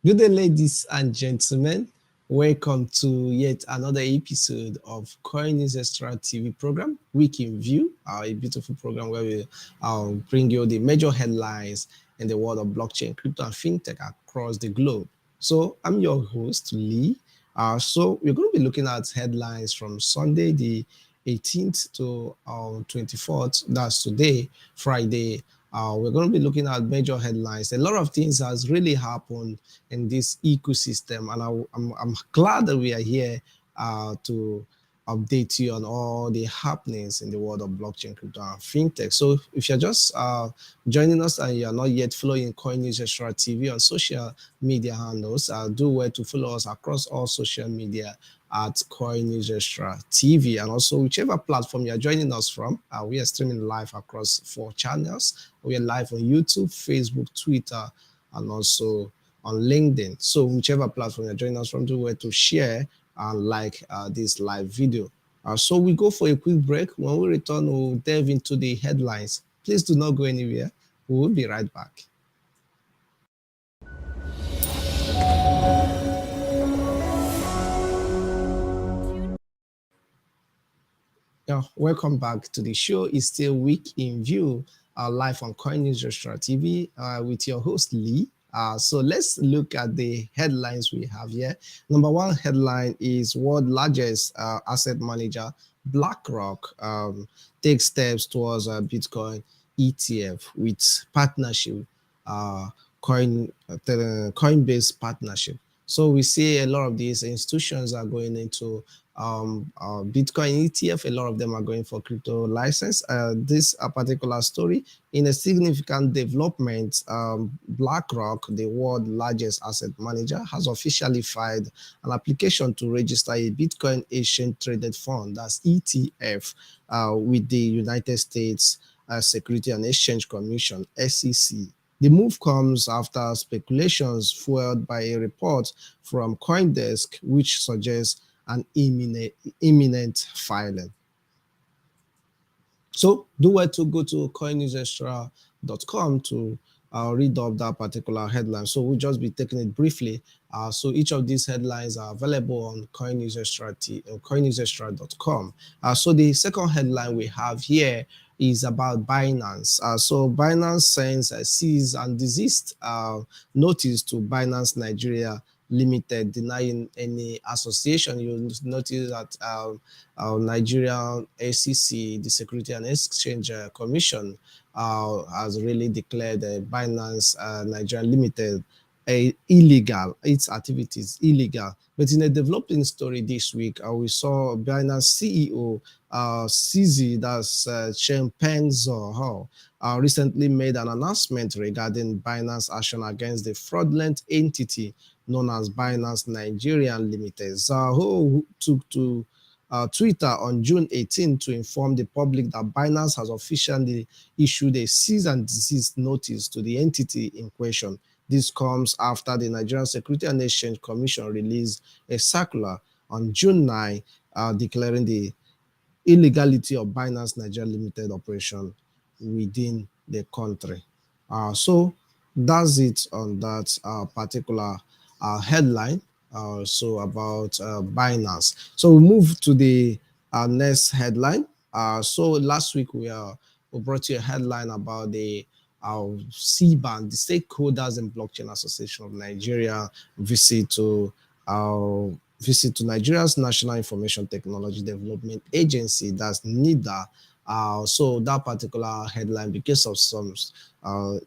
Good day, ladies and gentlemen. Welcome to yet another episode of Coin News Extra TV program, Week in View, a beautiful program where we bring you the major headlines in the world of blockchain, crypto, and fintech across the globe. So I'm your host, Lee. So we're going to be looking at headlines from Sunday, the 18th to 24th. That's today, Friday. We're going to be looking at major headlines. A lot of things has really happened in this ecosystem. And I'm glad that we are here to update you on all the happenings in the world of blockchain, crypto, and fintech. So if you're just joining us and you're not yet following Coin News Extra TV on social media handles, do well to follow us across all social media at Coin News Extra TV. And also, whichever platform you're joining us from, we are streaming live across 4 channels. We are live on YouTube, Facebook, Twitter, and also on LinkedIn. So whichever platform you're joining us from, do well to share and like this live video. So we go for a quick break. When we return, we'll delve into the headlines. Please do not go anywhere. We will be right back. Yeah, welcome back to the show. It's still Week in View, live on Coin News Extra TV with your host Lee. So let's look at the headlines we have here. Number one headline is world largest asset manager BlackRock takes steps towards a Bitcoin ETF with partnership, Coinbase partnership. So we see a lot of these institutions are going into Bitcoin ETF. A lot of them are going for crypto license. This particular story, in a significant development, BlackRock, the world's largest asset manager, has officially filed an application to register a Bitcoin exchange traded fund, that's ETF, with the United States Security and Exchange Commission, SEC. The move comes after speculations fueled by a report from CoinDesk, which suggests an imminent filing. So do well to go to coinnewsextra.com to read up that particular headline. So we'll just be taking it briefly. So each of these headlines are available on coinnewsextra.com. So the second headline we have here is about Binance. So Binance sends a cease and desist notice to Binance Nigeria Limited, denying any association. You notice that Nigerian SEC, the Security and Exchange Commission, has really declared Binance Nigeria Limited illegal, its activities illegal. But in a developing story this week, we saw Binance CEO CZ, that's Changpeng Zhou, recently made an announcement regarding Binance action against the fraudulent entity known as Binance Nigeria Limited. Zhou took to Twitter on June 18 to inform the public that Binance has officially issued a cease and desist notice to the entity in question. This comes after the Nigerian Security and Exchange Commission released a circular on June 9 declaring the illegality of Binance Nigeria Limited operation within the country. So that's it on that particular headline. So about Binance. So we move to the next headline. So last week we brought you a headline about the CBAN, the Stakeholders in Blockchain Association of Nigeria, visit to Nigeria's National Information Technology Development Agency, that's NIDA. So that particular headline, because of some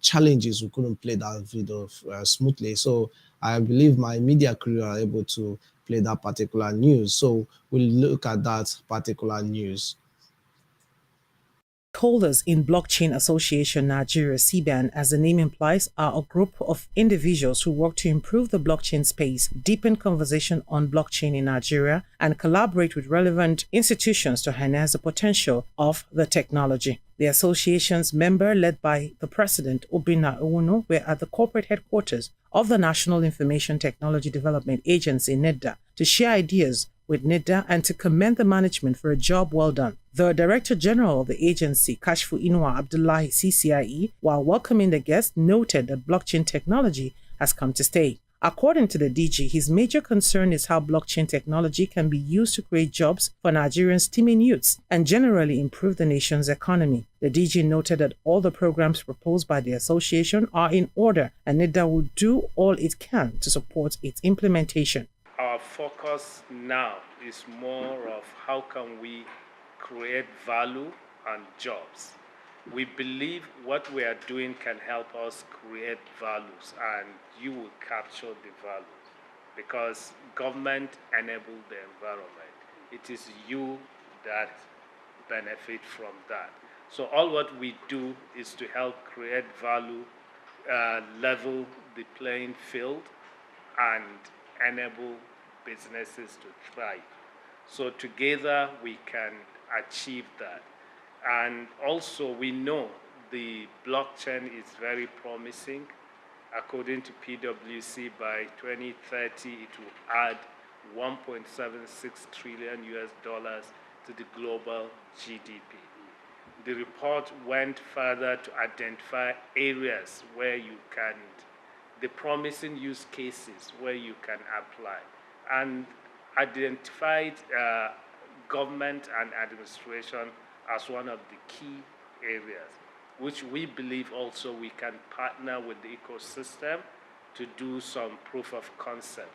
challenges, we couldn't play that video smoothly. So I believe my media crew are able to play that particular news. So we'll look at that particular news. Stakeholders in Blockchain Association Nigeria (CBAN), as the name implies, are a group of individuals who work to improve the blockchain space, deepen conversation on blockchain in Nigeria, and collaborate with relevant institutions to harness the potential of the technology. The association's member, led by the president, Obinna Owuno, were at the corporate headquarters of the National Information Technology Development Agency, NIDA, to share ideas with NIDA and to commend the management for a job well done. The Director General of the agency, Kashfu Inua Abdullahi CCIE, while welcoming the guests, noted that blockchain technology has come to stay. According to the DG, his major concern is how blockchain technology can be used to create jobs for Nigerians' teeming youths and generally improve the nation's economy. The DG noted that all the programs proposed by the association are in order and NIDA will do all it can to support its implementation. Our focus now is more of how can we create value and jobs. We believe what we are doing can help us create values, and you will capture the values because government enables the environment. It is you that benefit from that. So all what we do is to help create value, level the playing field, and enable businesses to thrive. So together we can achieve that. And also we know the blockchain is very promising. According to PwC, by 2030 it will add 1.76 trillion US dollars to the global GDP. The report went further to identify areas where you can, the promising use cases where you can apply, and identified government and administration as one of the key areas, which we believe also we can partner with the ecosystem to do some proof of concept.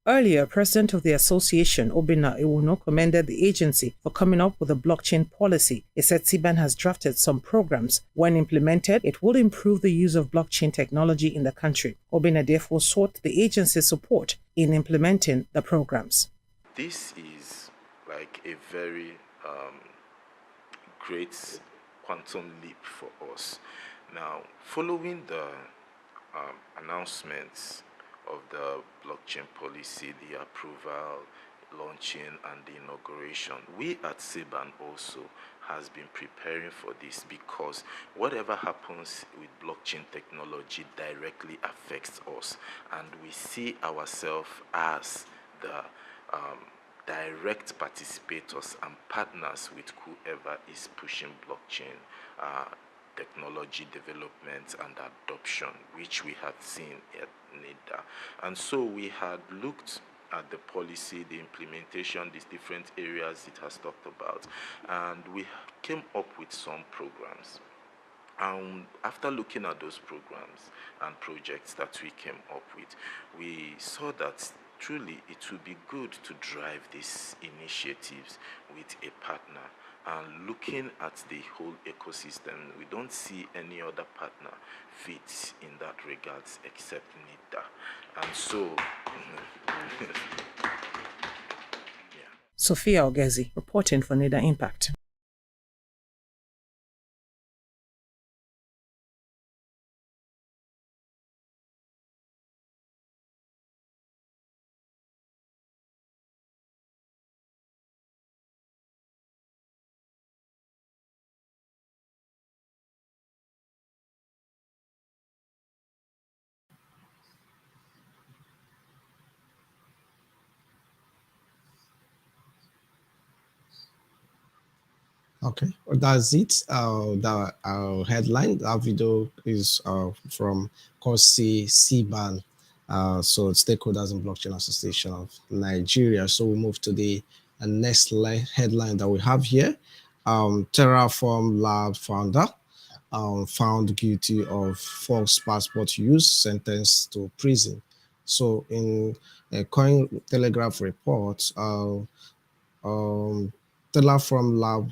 Earlier, President of the association, Obina Iwuno, commended the agency for coming up with a blockchain policy. He said CBAN has drafted some programs. When implemented, it will improve the use of blockchain technology in the country. Obina therefore sought the agency's support in implementing the programs. This is like a very great quantum leap for us. Now, following the announcements of the blockchain policy, the approval, launching, and the inauguration, we at CBAN also has been preparing for this because whatever happens with blockchain technology directly affects us, and we see ourselves as the direct participators and partners with whoever is pushing blockchain technology development and adoption, which we have seen at NIDA. And so we had looked at the policy, the implementation, these different areas it has talked about, and we came up with some programs. And after looking at those programs and projects that we came up with, we saw that truly it would be good to drive these initiatives with a partner. And looking at the whole ecosystem, we don't see any other partner fit in that regards except NIDA. And so, yeah. Sophia Ogezi, reporting for NIDA Impact. Okay, well, that's it. The headline, that video is from Corsi CBAN, so Stakeholders in Blockchain Association of Nigeria. So we move to the next headline that we have here. Terraform Lab founder found guilty of false passport use, sentenced to prison. So in a Coin Telegraph report, Terraform Lab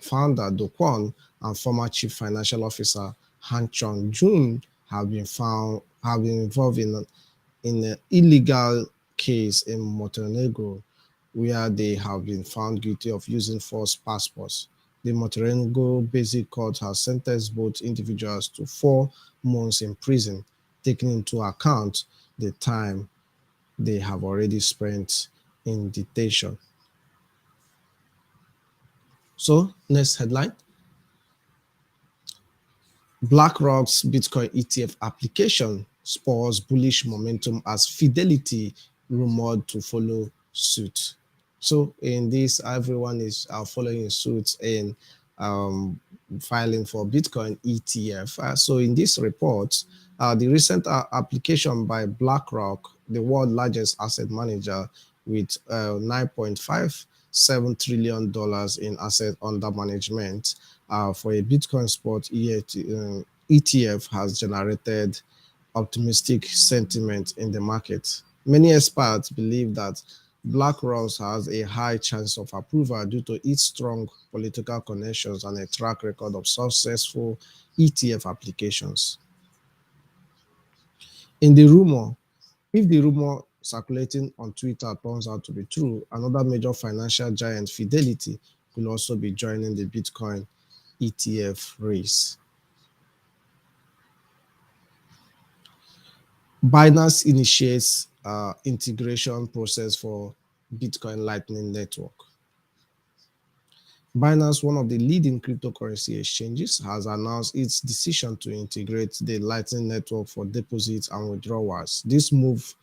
founder Do Kwon and former chief financial officer Han Chong Jun have been involved in an illegal case in Montenegro where they have been found guilty of using false passports. The Montenegro Basic Court has sentenced both individuals to 4 months in prison, taking into account the time they have already spent in detention. So, next headline. BlackRock's Bitcoin ETF application spurs bullish momentum as Fidelity rumored to follow suit. So in this, everyone is following suit in filing for Bitcoin ETF. So in this report, The recent application by BlackRock, the world's largest asset manager, with $9.57 trillion in assets under management for a Bitcoin spot ETF, has generated optimistic sentiment in the market. Many experts believe that BlackRock has a high chance of approval due to its strong political connections and a track record of successful ETF applications. In the rumor, if the rumor circulating on Twitter turns out to be true, another major financial giant, Fidelity, will also be joining the Bitcoin ETF race. Binance initiates integration process for Bitcoin Lightning Network. Binance, one of the leading cryptocurrency exchanges, has announced its decision to integrate the Lightning Network for deposits and withdrawals. This move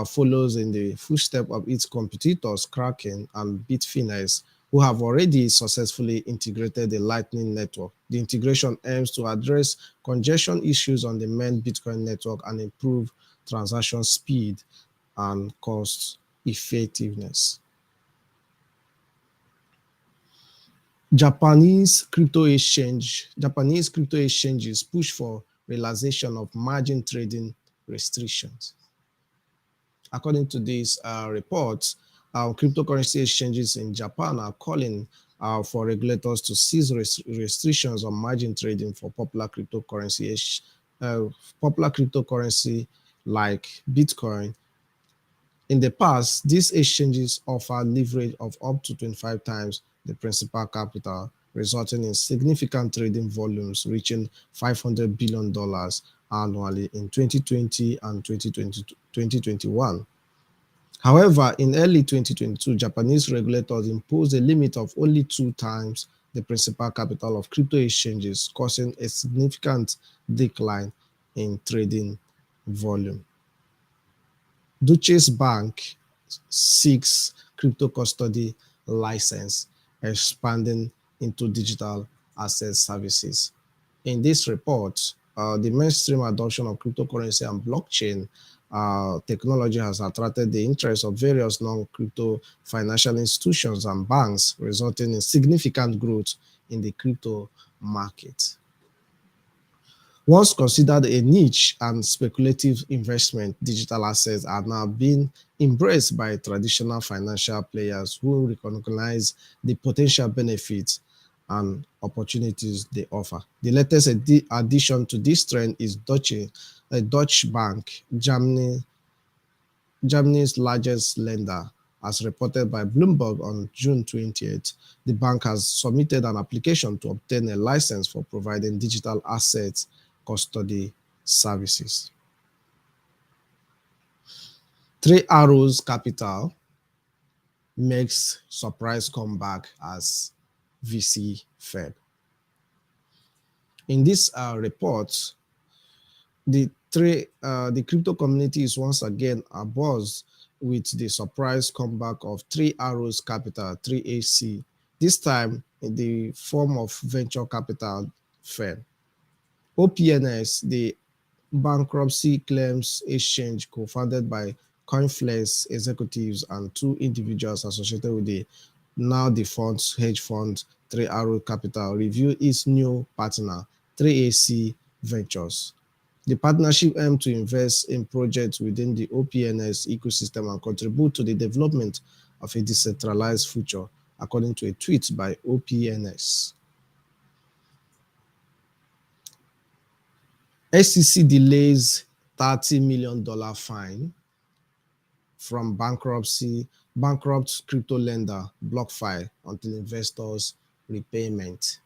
follows in the footsteps of its competitors, Kraken and Bitfinex, who have already successfully integrated the Lightning Network. The integration aims to address congestion issues on the main Bitcoin network and improve transaction speed and cost effectiveness. Japanese crypto exchanges push for relaxation of margin trading restrictions. According to this report, cryptocurrency exchanges in Japan are calling for regulators to cease restrictions on margin trading for popular cryptocurrency like Bitcoin. In the past, these exchanges offer leverage of up to 25 times the principal capital, resulting in significant trading volumes reaching $500 billion annually in 2020 and 2021. However, in early 2022, Japanese regulators imposed a limit of only 2 times the principal capital of crypto exchanges, causing a significant decline in trading volume. Deutsche Bank seeks crypto custody license, expanding into digital asset services. In this report, the mainstream adoption of cryptocurrency and blockchain technology has attracted the interest of various non-crypto financial institutions and banks, resulting in significant growth in the crypto market. Once considered a niche and speculative investment, digital assets are now being embraced by traditional financial players who recognize the potential benefits and opportunities they offer. The latest addition to this trend is Deutsche Bank, Germany's largest lender. As reported by Bloomberg on June 20th, the bank has submitted an application to obtain a license for providing digital assets custody services. Three Arrows Capital makes surprise comeback as VC Fed. In this report, the crypto community is once again abuzz with the surprise comeback of Three Arrows Capital, 3AC, this time in the form of venture capital firm. OPNS, the bankruptcy claims exchange co-founded by Coinflex executives and two individuals associated with the now defunct hedge fund Three Arrow Capital, reviewed its new partner, 3AC Ventures. The partnership aims to invest in projects within the OPNS ecosystem and contribute to the development of a decentralized future, according to a tweet by OPNS. SEC delays $30 million fine from bankrupt crypto lender BlockFi until investors' repayment.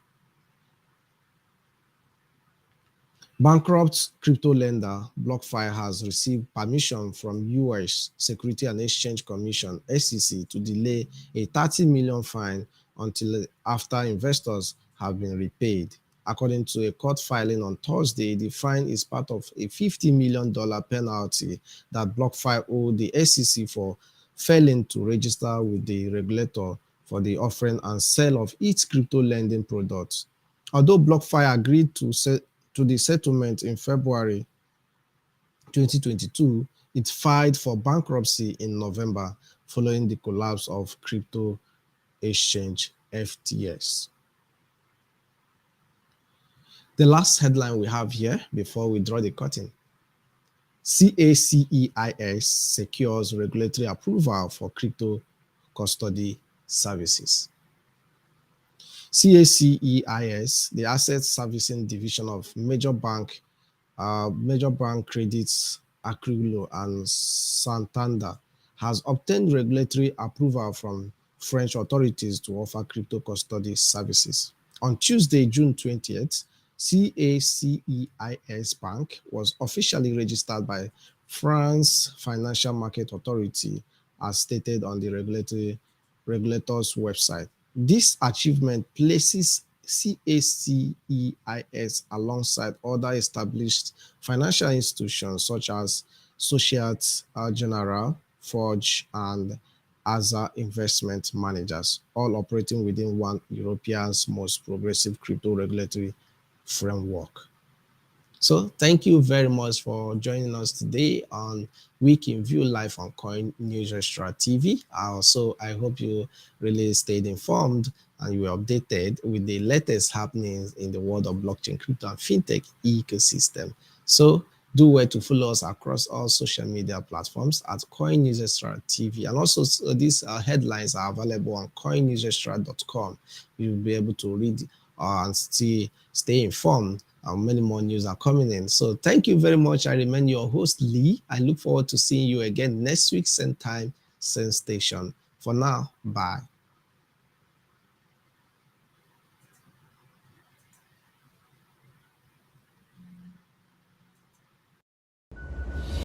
Bankrupt crypto lender BlockFi has received permission from US Security and Exchange Commission (SEC) to delay a $30 million fine until after investors have been repaid. According to a court filing on Thursday, the fine is part of a $50 million penalty that BlockFi owed the SEC for failing to register with the regulator for the offering and sale of its crypto lending products. Although BlockFi agreed to the settlement in February, 2022, it filed for bankruptcy in November following the collapse of crypto exchange FTX. The last headline we have here before we draw the curtain. CACEIS secures regulatory approval for crypto custody services. CACEIS, the asset servicing division of major bank credits Acrilo and Santander, has obtained regulatory approval from French authorities to offer crypto custody services. On Tuesday, June 20th, CACEIS Bank was officially registered by France Financial Market Authority, as stated on the regulator's website. This achievement places CACEIS alongside other established financial institutions such as Societe Generale, Forge, and Aza Investment Managers, all operating within one Europe's most progressive crypto regulatory framework. So thank you very much for joining us today on Week in View live on Coin News Extra TV. Also, I hope you really stayed informed and you were updated with the latest happenings in the world of blockchain, crypto, and fintech ecosystem. So do well to follow us across all social media platforms at Coin News Extra TV. And also, these headlines are available on coinnewsextra.com. You'll be able to read and stay informed. Many more news are coming in. So thank you very much. I remain your host, Lee. I look forward to seeing you again next week, same time, same station. For now, bye.